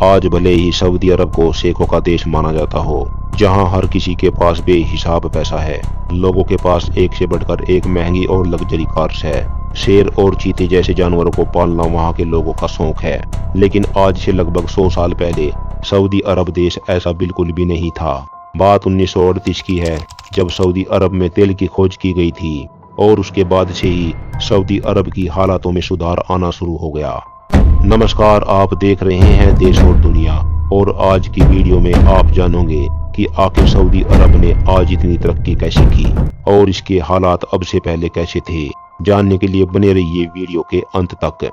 आज भले ही सऊदी अरब को शेखों का देश माना जाता हो, जहां हर किसी के पास बेहिसाब पैसा है, लोगों के पास एक से बढ़कर एक महंगी और लग्जरी कार्स है, शेर और चीते जैसे जानवरों को पालना वहां के लोगों का शौक है। लेकिन आज से लगभग 100 साल पहले सऊदी अरब देश ऐसा बिल्कुल भी नहीं था। बात 1938 की है, जब सऊदी अरब में तेल की खोज की गई थी और उसके बाद से ही सऊदी अरब की हालातों में सुधार आना शुरू हो गया। नमस्कार, आप देख रहे हैं देश और दुनिया, और आज की वीडियो में आप जानोगे कि आखिर सऊदी अरब ने आज इतनी तरक्की कैसे की और इसके हालात अब से पहले कैसे थे। जानने के लिए बने रहिए वीडियो के अंत तक।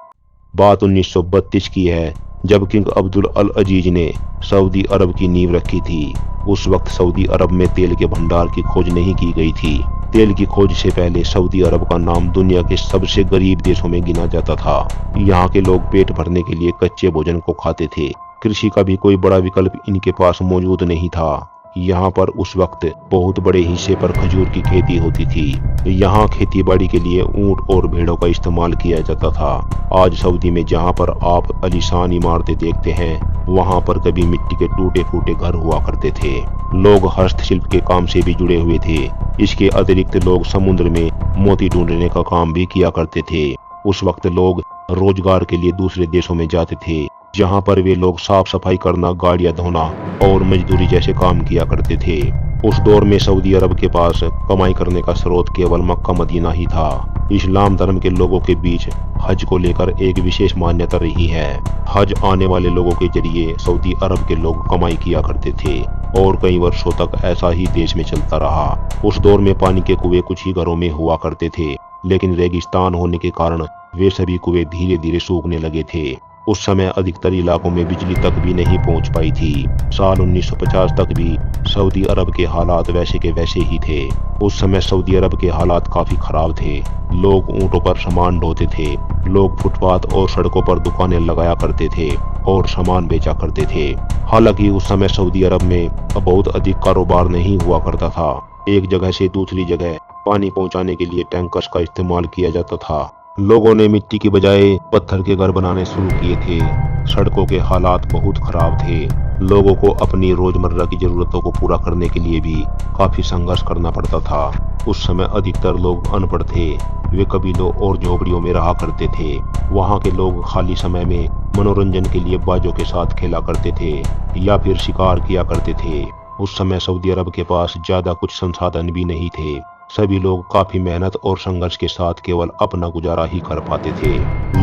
बात 1932 की है, जब किंग अब्दुल अल अजीज ने सऊदी अरब की नींव रखी थी। उस वक्त सऊदी अरब में तेल के भंडार की खोज नहीं की गई थी। तेल की खोज से पहले सऊदी अरब का नाम दुनिया के सबसे गरीब देशों में गिना जाता था। यहाँ के लोग पेट भरने के लिए कच्चे भोजन को खाते थे। कृषि का भी कोई बड़ा विकल्प इनके पास मौजूद नहीं था। यहाँ पर उस वक्त बहुत बड़े हिस्से पर खजूर की खेती होती थी। यहाँ खेती बाड़ी के लिए ऊंट और भेड़ों का इस्तेमाल किया जाता था। आज सऊदी में जहाँ पर आप आलीशान इमारतें देखते हैं, वहाँ पर कभी मिट्टी के टूटे फूटे घर हुआ करते थे। लोग हस्तशिल्प के काम से भी जुड़े हुए थे। इसके अतिरिक्त लोग समुद्र में मोती ढूंढने का काम भी किया करते थे। उस वक्त लोग रोजगार के लिए दूसरे देशों में जाते थे, जहां पर वे लोग साफ सफाई करना, गाड़ियां धोना और मजदूरी जैसे काम किया करते थे। उस दौर में सऊदी अरब के पास कमाई करने का स्रोत केवल मक्का मदीना ही था। इस्लाम धर्म के लोगों के बीच हज को लेकर एक विशेष मान्यता रही है। हज आने वाले लोगों के जरिए सऊदी अरब के लोग कमाई किया करते थे और कई वर्षों तक ऐसा ही देश में चलता रहा। उस दौर में पानी के कुएं कुछ ही घरों में हुआ करते थे, लेकिन रेगिस्तान होने के कारण वे सभी कुएं धीरे धीरे सूखने लगे थे। उस समय अधिकतर इलाकों में बिजली तक भी नहीं पहुंच पाई थी। साल 1950 तक भी सऊदी अरब के हालात वैसे के वैसे ही थे। उस समय सऊदी अरब के हालात काफी खराब थे। लोग ऊंटों पर सामान ढोते थे। लोग फुटपाथ और सड़कों पर दुकानें लगाया करते थे और सामान बेचा करते थे। हालांकि उस समय सऊदी अरब में बहुत अधिक कारोबार नहीं हुआ करता था। एक जगह से दूसरी जगह पानी पहुंचाने के लिए टैंकर्स का इस्तेमाल किया जाता था। लोगों ने मिट्टी की बजाय पत्थर के घर बनाने शुरू किए थे। सड़कों के हालात बहुत खराब थे। लोगों को अपनी रोजमर्रा की जरूरतों को पूरा करने के लिए भी काफी संघर्ष करना पड़ता था। उस समय अधिकतर लोग अनपढ़ थे। वे कबीलों और झोपड़ियों में रहा करते थे। वहाँ के लोग खाली समय में मनोरंजन के लिए बाजों के साथ खेला करते थे या फिर शिकार किया करते थे। उस समय सऊदी अरब के पास ज्यादा कुछ संसाधन भी नहीं थे। सभी लोग काफी मेहनत और संघर्ष के साथ केवल अपना गुजारा ही कर पाते थे।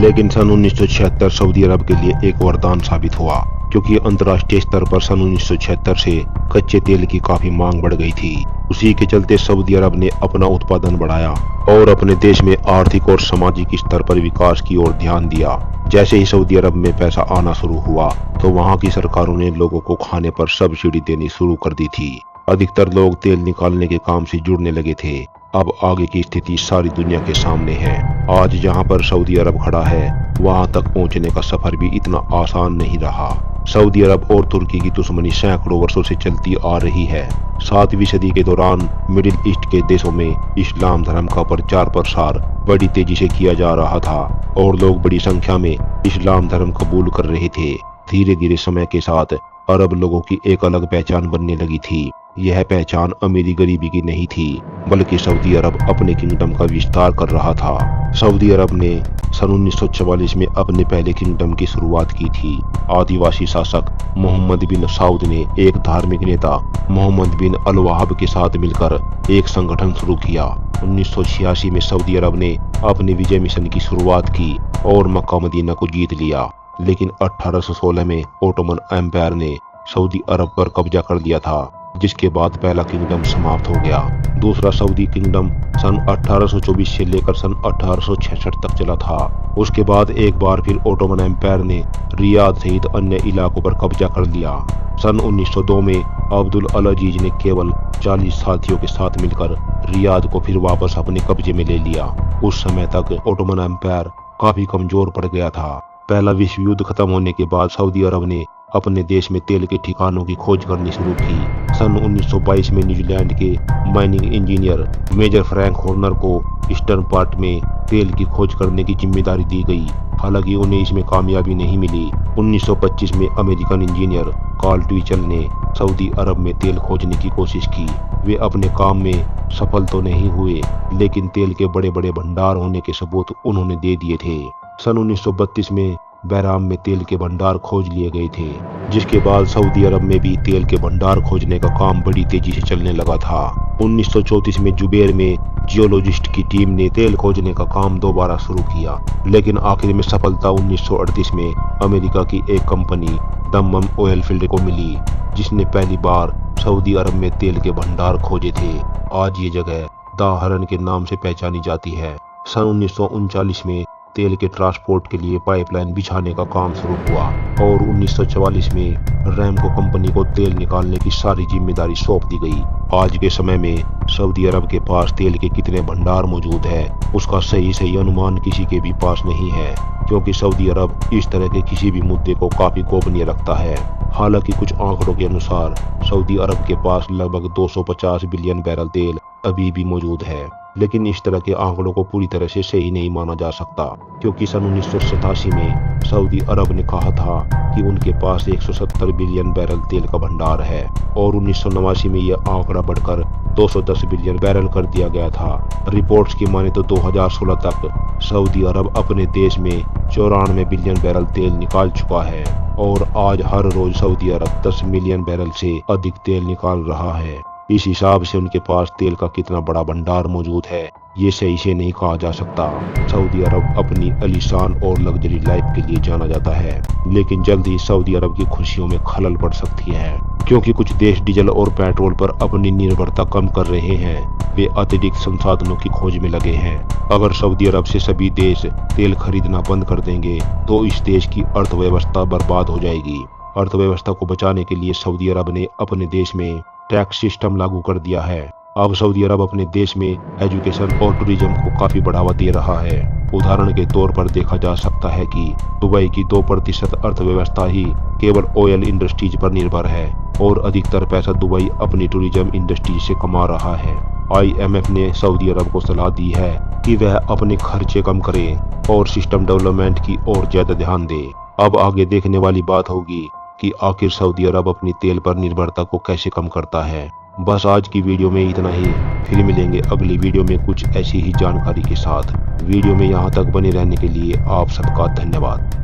लेकिन सन 1976 सऊदी अरब के लिए एक वरदान साबित हुआ, क्योंकि अंतर्राष्ट्रीय स्तर पर सन 1976 से कच्चे तेल की काफी मांग बढ़ गई थी। उसी के चलते सऊदी अरब ने अपना उत्पादन बढ़ाया और अपने देश में आर्थिक और सामाजिक स्तर पर विकास की ओर ध्यान दिया। जैसे ही सऊदी अरब में पैसा आना शुरू हुआ, तो वहाँ की सरकारों ने लोगों को खाने पर सब्सिडी देनी शुरू कर दी थी। अधिकतर लोग तेल निकालने के काम से जुड़ने लगे थे। अब आगे की स्थिति सारी दुनिया के सामने है। आज जहां पर सऊदी अरब खड़ा है, वहां तक पहुंचने का सफर भी इतना आसान नहीं रहा। सऊदी अरब और तुर्की की दुश्मनी सैकड़ों वर्षों से चलती आ रही है। 7वीं सदी के दौरान मिडिल ईस्ट के देशों में इस्लाम धर्म का प्रचार प्रसार बड़ी तेजी से किया जा रहा था और लोग बड़ी संख्या में इस्लाम धर्म कबूल कर रहे थे। धीरे धीरे समय के साथ अरब लोगों की एक अलग पहचान बनने लगी थी। यह पहचान अमीरी गरीबी की नहीं थी, बल्कि सऊदी अरब अपने किंगडम का विस्तार कर रहा था। सऊदी अरब ने सन 1944 में अपने पहले किंगडम की शुरुआत की थी। आदिवासी शासक मोहम्मद बिन साउद ने एक धार्मिक नेता मोहम्मद बिन अल वहाब के साथ मिलकर एक संगठन शुरू किया। 1986 में सऊदी अरब ने अपने विजय मिशन की शुरुआत की और मक्का मदीना को जीत लिया। लेकिन 1816 में ओटोमन एम्पायर ने सऊदी अरब पर कब्जा कर लिया था, जिसके बाद पहला किंगडम समाप्त हो गया। दूसरा सऊदी किंगडम सन 1824 से लेकर सन 1866 तक चला था। उसके बाद एक बार फिर ओटोमन एम्पायर ने रियाद सहित अन्य इलाकों पर कब्जा कर लिया। सन 1902 में अब्दुल अल अजीज ने केवल 40 साथियों के साथ मिलकर रियाद को फिर वापस अपने कब्जे में ले लिया। उस समय तक ओटोमन एम्पायर काफी कमजोर पड़ गया था। पहला विश्व युद्ध खत्म होने के बाद सऊदी अरब ने अपने देश में तेल के ठिकानों की खोज करनी शुरू की। सन 1922 में न्यूजीलैंड के mining engineer major Frank Horner को ईस्टर्न पार्ट में तेल की खोज करने की जिम्मेदारी दी गई। हालांकि उन्हें इसमें कामयाबी नहीं मिली। 1925 में अमेरिकन इंजीनियर कार्ल ट्विचल ने सऊदी अरब में तेल खोजने की कोशिश की। वे अपने काम में सफल तो नहीं हुए, लेकिन तेल के बड़े बड़े भंडार होने के सबूत उन्होंने दे दिए थे। सन 1932 में बहराम में तेल के भंडार खोज लिए गए थे, जिसके बाद सऊदी अरब में भी तेल के भंडार खोजने का काम बड़ी तेजी से चलने लगा था। 1934 में जुबैर में जियोलॉजिस्ट की टीम ने तेल खोजने का काम दोबारा शुरू किया, लेकिन आखिर में सफलता 1938 में अमेरिका की एक कंपनी दम्मम ऑयल फील्ड को मिली, जिसने पहली बार सऊदी अरब में तेल के भंडार खोजे थे। आज ये जगह द हरन के नाम से पहचानी जाती है। सन 1939 में तेल के ट्रांसपोर्ट के लिए पाइपलाइन बिछाने का काम शुरू हुआ और 1944 में रैमको कंपनी को तेल निकालने की सारी जिम्मेदारी सौंप दी गई। आज के समय में सऊदी अरब के पास तेल के कितने भंडार मौजूद है, उसका सही अनुमान किसी के भी पास नहीं है, क्योंकि सऊदी अरब इस तरह के किसी भी मुद्दे को काफी गोपनीय रखता है। हालांकि कुछ आंकड़ों के अनुसार सऊदी अरब के पास लगभग 250 बिलियन बैरल तेल अभी भी मौजूद है, लेकिन इस तरह के आंकड़ों को पूरी तरह से सही नहीं माना जा सकता, क्योंकि सन 1987 में सऊदी अरब ने कहा था कि उनके पास 170 बिलियन बैरल तेल का भंडार है और 1989 में यह आंकड़ा बढ़कर 210 बिलियन बैरल कर दिया गया था। रिपोर्ट्स की माने तो 2016 तक सऊदी अरब अपने देश में 94 बिलियन बैरल तेल निकाल चुका है और आज हर रोज सऊदी अरब 10 मिलियन बैरल से अधिक तेल निकाल रहा है। इस हिसाब से उनके पास तेल का कितना बड़ा भंडार मौजूद है, ये सही से नहीं कहा जा सकता। सऊदी अरब अपनी आलीशान और लग्जरी लाइफ के लिए जाना जाता है, लेकिन जल्द ही सऊदी अरब की खुशियों में खलल पड़ सकती है, क्योंकि कुछ देश डीजल और पेट्रोल पर अपनी निर्भरता कम कर रहे हैं। वे अतिरिक्त संसाधनों की खोज में लगे हैं। अगर सऊदी अरब से सभी देश तेल खरीदना बंद कर देंगे तो इस देश की अर्थव्यवस्था बर्बाद हो जाएगी। अर्थव्यवस्था को बचाने के लिए सऊदी अरब ने अपने देश में टैक्स सिस्टम लागू कर दिया है। अब सऊदी अरब अपने देश में एजुकेशन और टूरिज्म को काफी बढ़ावा दे रहा है। उदाहरण के तौर पर देखा जा सकता है कि दुबई की 2% अर्थव्यवस्था ही केवल ऑयल इंडस्ट्रीज पर निर्भर है और अधिकतर पैसा दुबई अपनी टूरिज्म इंडस्ट्री से कमा रहा है। IMF ने सऊदी अरब को सलाह दी है कि वह अपने खर्चे कम करे और सिस्टम डेवलपमेंट की ओर ज्यादा ध्यान दे। अब आगे देखने वाली बात होगी कि आखिर सऊदी अरब अपनी तेल पर निर्भरता को कैसे कम करता है। बस आज की वीडियो में इतना ही। फिर मिलेंगे अगली वीडियो में कुछ ऐसी ही जानकारी के साथ। वीडियो में यहाँ तक बने रहने के लिए आप सबका धन्यवाद।